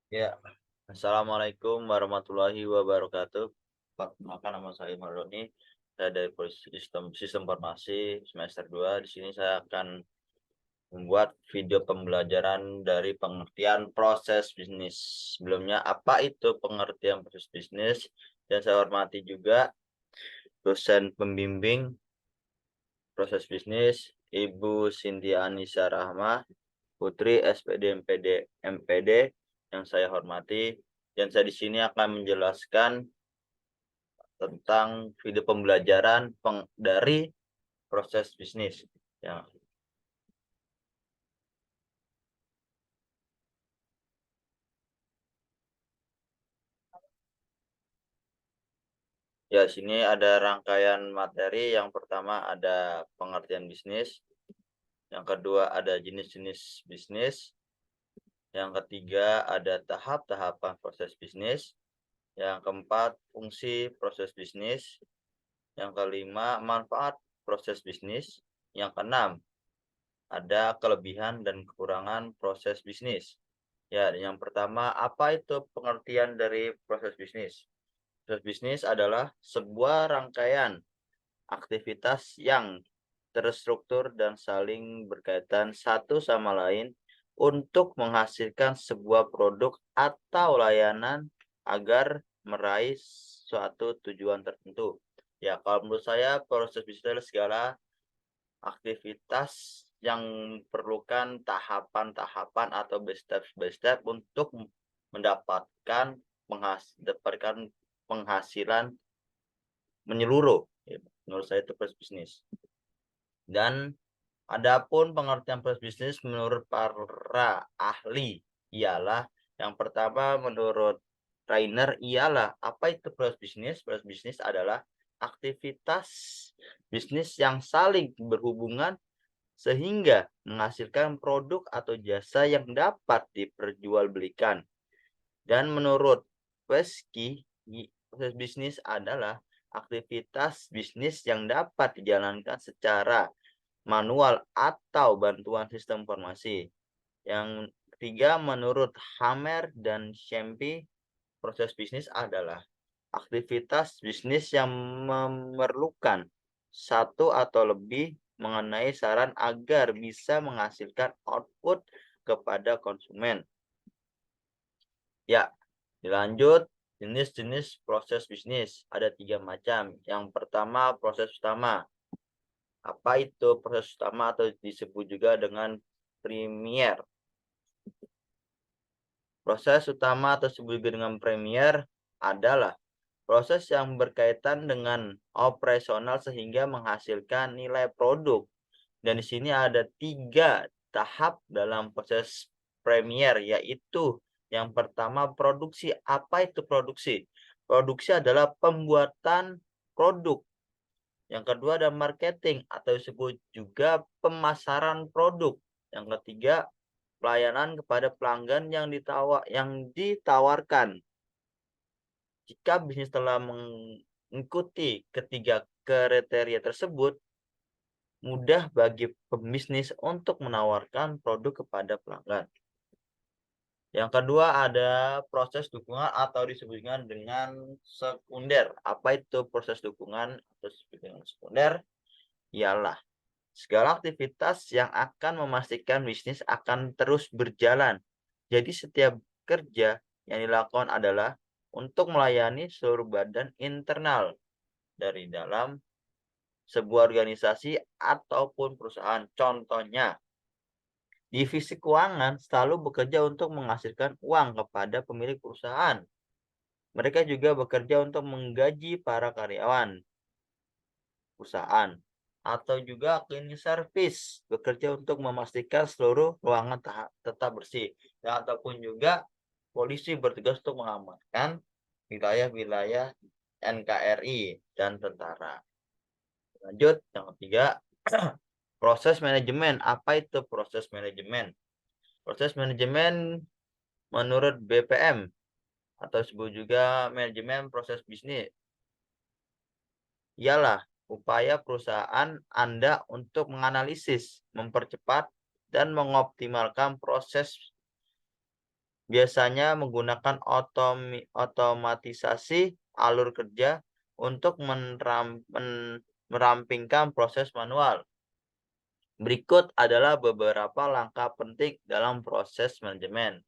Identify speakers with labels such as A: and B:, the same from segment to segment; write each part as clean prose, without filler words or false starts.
A: Ya, Assalamualaikum warahmatullahi wabarakatuh. Perkenalkan, nama saya Maroni. Saya dari Polisi Sistem Farmasi semester 2. Di sini saya akan membuat video pembelajaran dari pengertian proses bisnis. Sebelumnya, apa itu pengertian proses bisnis? Dan saya hormati juga dosen pembimbing proses bisnis, Ibu Cynthia Anissa Rahma, Putri SPD MPD yang saya hormati, dan saya di sini akan menjelaskan tentang video pembelajaran dari proses bisnis. Ya, sini ada rangkaian materi. Yang pertama ada pengertian bisnis, yang kedua ada jenis-jenis bisnis, yang ketiga ada tahap-tahapan proses bisnis, yang keempat fungsi proses bisnis, yang kelima manfaat proses bisnis, yang keenam ada kelebihan dan kekurangan proses bisnis. Ya, yang pertama, apa itu pengertian dari proses bisnis? Proses bisnis adalah sebuah rangkaian aktivitas yang terstruktur dan saling berkaitan satu sama lain untuk menghasilkan sebuah produk atau layanan agar meraih suatu tujuan tertentu. Ya, kalau menurut saya proses bisnis adalah segala aktivitas yang perlukan tahapan-tahapan atau by step untuk mendapatkan penghasilan menyeluruh. Ya, menurut saya itu proses bisnis. Dan adapun pengertian proses bisnis menurut para ahli ialah yang pertama, menurut trainer, ialah apa itu proses bisnis? Proses bisnis adalah aktivitas bisnis yang saling berhubungan sehingga menghasilkan produk atau jasa yang dapat diperjualbelikan. Dan menurut Pesky, proses bisnis adalah aktivitas bisnis yang dapat dijalankan secara manual atau bantuan sistem informasi. Yang ketiga, menurut Hammer dan Shempy, proses bisnis adalah aktivitas bisnis yang memerlukan satu atau lebih mengenai saran agar bisa menghasilkan output kepada konsumen. Ya, dilanjut jenis-jenis proses bisnis. Ada 3 macam. Yang pertama, proses utama. Apa itu proses utama atau disebut juga dengan premier? Proses utama atau disebut juga dengan premier adalah proses yang berkaitan dengan operasional sehingga menghasilkan nilai produk. Dan di sini ada 3 tahap dalam proses premier, yaitu yang pertama produksi. Apa itu produksi? Produksi adalah pembuatan produk. Yang kedua ada marketing atau disebut juga pemasaran produk. Yang ketiga pelayanan kepada pelanggan yang ditawarkan. Jika bisnis telah mengikuti ketiga kriteria tersebut, mudah bagi pembisnis untuk menawarkan produk kepada pelanggan. Yang kedua ada proses dukungan atau disebut dengan sekunder. Apa itu proses dukungan atau disebut dengan sekunder? Ialah segala aktivitas yang akan memastikan bisnis akan terus berjalan. Jadi setiap kerja yang dilakukan adalah untuk melayani seluruh badan internal dari dalam sebuah organisasi ataupun perusahaan. Contohnya, divisi keuangan selalu bekerja untuk menghasilkan uang kepada pemilik perusahaan. Mereka juga bekerja untuk menggaji para karyawan perusahaan. Atau juga cleaning service, bekerja untuk memastikan seluruh ruangan tetap bersih. Dan ataupun juga polisi bertugas untuk mengamankan wilayah-wilayah NKRI dan tentara. Lanjut, yang ketiga, proses manajemen. Apa itu proses manajemen? Proses manajemen menurut BPM atau disebut juga manajemen proses bisnis ialah upaya perusahaan Anda untuk menganalisis, mempercepat, dan mengoptimalkan proses biasanya menggunakan otomatisasi alur kerja untuk merampingkan proses manual. Berikut adalah beberapa langkah penting dalam proses manajemen.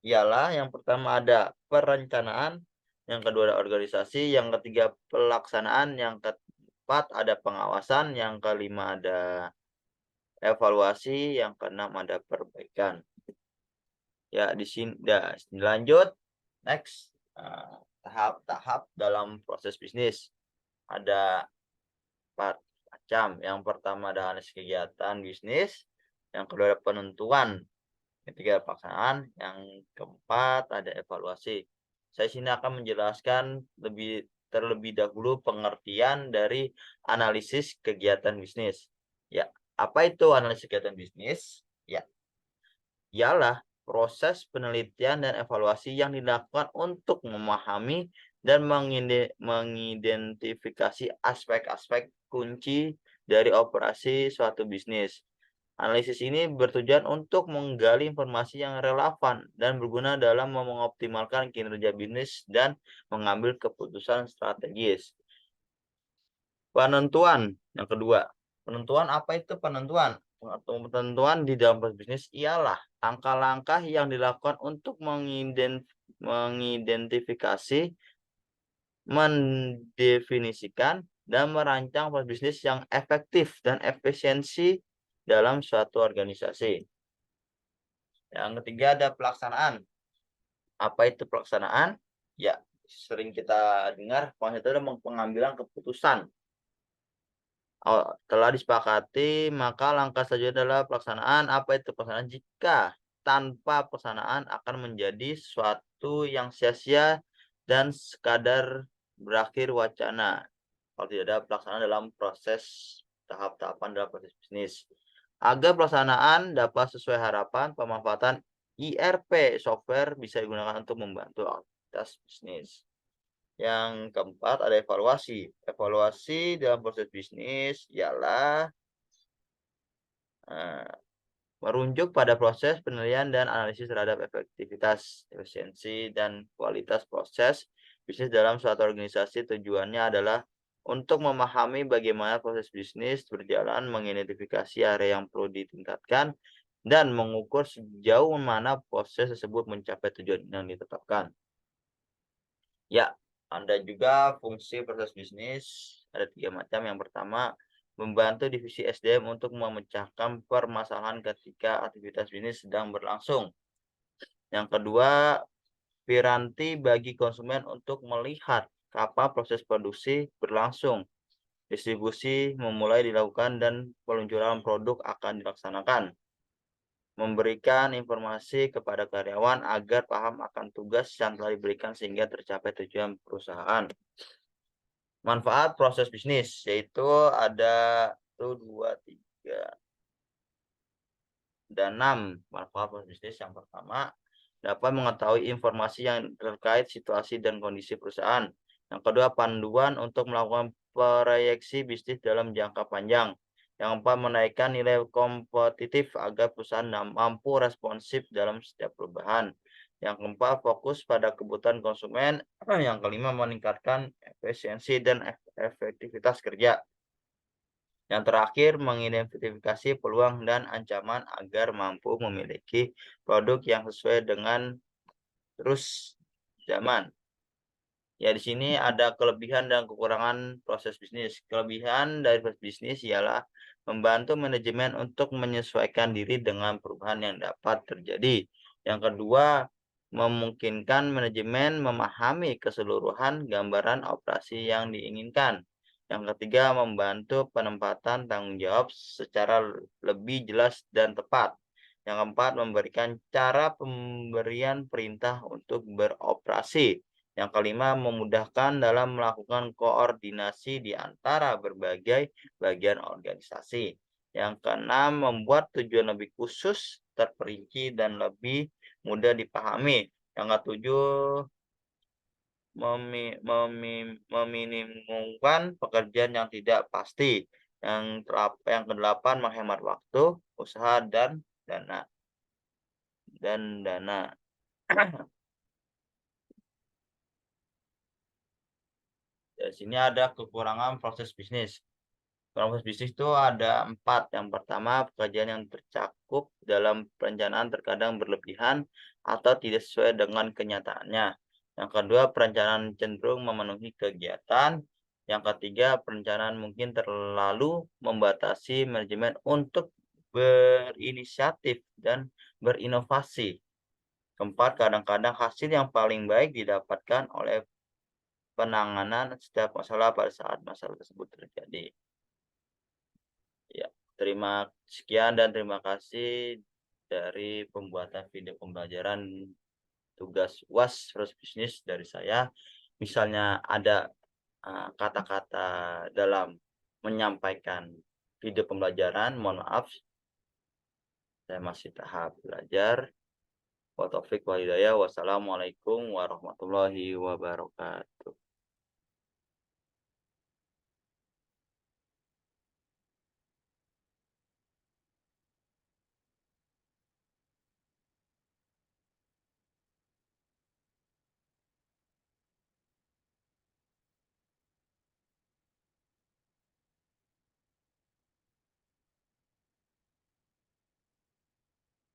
A: Ialah yang pertama ada perencanaan, yang kedua ada organisasi, yang ketiga pelaksanaan, yang keempat ada pengawasan, yang kelima ada evaluasi, yang keenam ada perbaikan. Ya, di sini lanjut. Next, tahap-tahap dalam proses bisnis. Ada 4 macam. Yang pertama ada analisis kegiatan bisnis, yang kedua ada penentuan, ketiga pelaksanaan, yang keempat ada evaluasi. Saya sini akan menjelaskan terlebih dahulu pengertian dari analisis kegiatan bisnis. Ya, apa itu analisis kegiatan bisnis? Ya, ialah proses penelitian dan evaluasi yang dilakukan untuk memahami dan mengidentifikasi aspek-aspek kunci dari operasi suatu bisnis. Analisis ini bertujuan untuk menggali informasi yang relevan dan berguna dalam mengoptimalkan kinerja bisnis dan mengambil keputusan strategis. Penentuan yang kedua. Penentuan, apa itu penentuan? Penentuan di dalam bisnis ialah langkah-langkah yang dilakukan untuk mengidentifikasi, mendefinisikan, dan merancang bisnis yang efektif dan efisiensi dalam suatu organisasi. Yang ketiga ada pelaksanaan. Apa itu pelaksanaan? Ya, sering kita dengar konsep itu adalah pengambilan keputusan. Telah disepakati, maka langkah selanjutnya adalah pelaksanaan. Apa itu pelaksanaan? Jika tanpa pelaksanaan akan menjadi sesuatu yang sia-sia dan sekadar berakhir wacana. Kalau tidak ada pelaksanaan dalam proses tahap-tahapan dalam proses bisnis. Agar pelaksanaan dapat sesuai harapan, pemanfaatan ERP software bisa digunakan untuk membantu aktivitas bisnis. Yang keempat ada evaluasi. Evaluasi dalam proses bisnis ialah merujuk pada proses penilaian dan analisis terhadap efektivitas, efisiensi, dan kualitas proses bisnis dalam suatu organisasi. Tujuannya adalah untuk memahami bagaimana proses bisnis berjalan, mengidentifikasi area yang perlu ditingkatkan, dan mengukur sejauh mana proses tersebut mencapai tujuan yang ditetapkan. Ya, ada juga fungsi proses bisnis, ada 3 macam. Yang pertama, membantu divisi SDM untuk memecahkan permasalahan ketika aktivitas bisnis sedang berlangsung. Yang kedua, piranti bagi konsumen untuk melihat kapan proses produksi berlangsung, distribusi memulai dilakukan, dan peluncuran produk akan dilaksanakan. Memberikan informasi kepada karyawan agar paham akan tugas yang telah diberikan sehingga tercapai tujuan perusahaan. Manfaat proses bisnis, yaitu ada 1, 2, 3, dan 6 manfaat proses bisnis. Yang pertama, dapat mengetahui informasi yang terkait situasi dan kondisi perusahaan. Yang kedua, panduan untuk melakukan proyeksi bisnis dalam jangka panjang. Yang keempat, menaikkan nilai kompetitif agar perusahaan mampu responsif dalam setiap perubahan. Yang keempat, fokus pada kebutuhan konsumen. Yang kelima, meningkatkan efisiensi dan efektivitas kerja. Yang terakhir, mengidentifikasi peluang dan ancaman agar mampu memiliki produk yang sesuai dengan terus zaman. Ya, di sini ada kelebihan dan kekurangan proses bisnis. Kelebihan dari proses bisnis ialah membantu manajemen untuk menyesuaikan diri dengan perubahan yang dapat terjadi. Yang kedua, memungkinkan manajemen memahami keseluruhan gambaran operasi yang diinginkan. Yang ketiga, membantu penempatan tanggung jawab secara lebih jelas dan tepat. Yang keempat, memberikan cara pemberian perintah untuk beroperasi. Yang kelima, memudahkan dalam melakukan koordinasi di antara berbagai bagian organisasi. Yang keenam, membuat tujuan lebih khusus, terperinci, dan lebih mudah dipahami. Yang ketujuh, meminimumkan pekerjaan yang tidak pasti. Yang kedelapan, menghemat waktu, usaha, dan dana. Di sini ada kekurangan proses bisnis. Proses bisnis itu ada 4. Yang pertama, pekerjaan yang tercakup dalam perencanaan terkadang berlebihan atau tidak sesuai dengan kenyataannya. Yang kedua, perencanaan cenderung memenuhi kegiatan. Yang ketiga, perencanaan mungkin terlalu membatasi manajemen untuk berinisiatif dan berinovasi. Keempat, kadang-kadang hasil yang paling baik didapatkan oleh penanganan setiap masalah pada saat masalah tersebut terjadi. Ya, sekian dan terima kasih dari pembuatan video pembelajaran tugas UAS Terus Bisnis dari saya. Misalnya ada kata-kata dalam menyampaikan video pembelajaran, mohon maaf, saya masih tahap belajar. Wa taufiq wa hidayah. Wassalamualaikum warahmatullahi wabarakatuh.